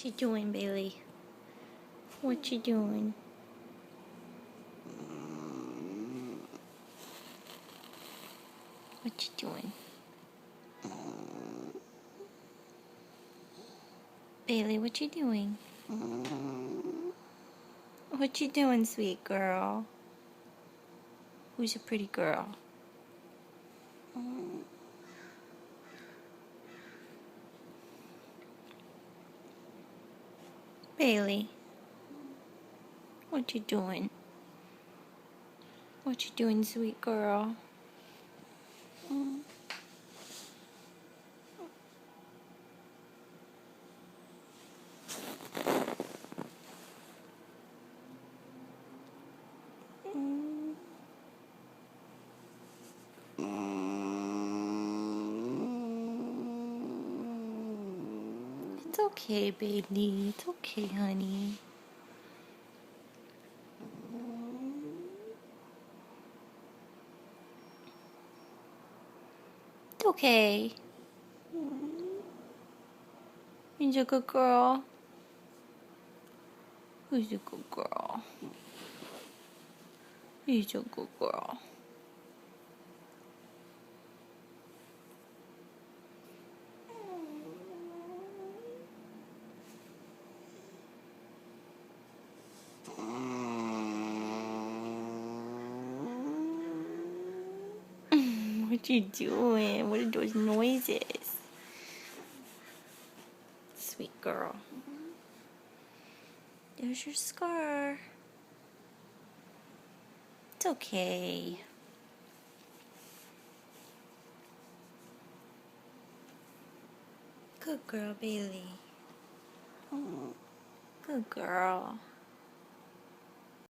What you doing, Bailey? What you doing? What you doing? Bailey, what you doing? What you doing, sweet girl? Who's a pretty girl? Bailey, what you doing? What you doing, sweet girl? It's okay, baby. It's okay, honey. It's okay. He's a good girl. Who's a good girl? He's a good girl. What you doing? What are those noises? Sweet girl. There's your scar. It's okay. Good girl, Bailey. Good girl.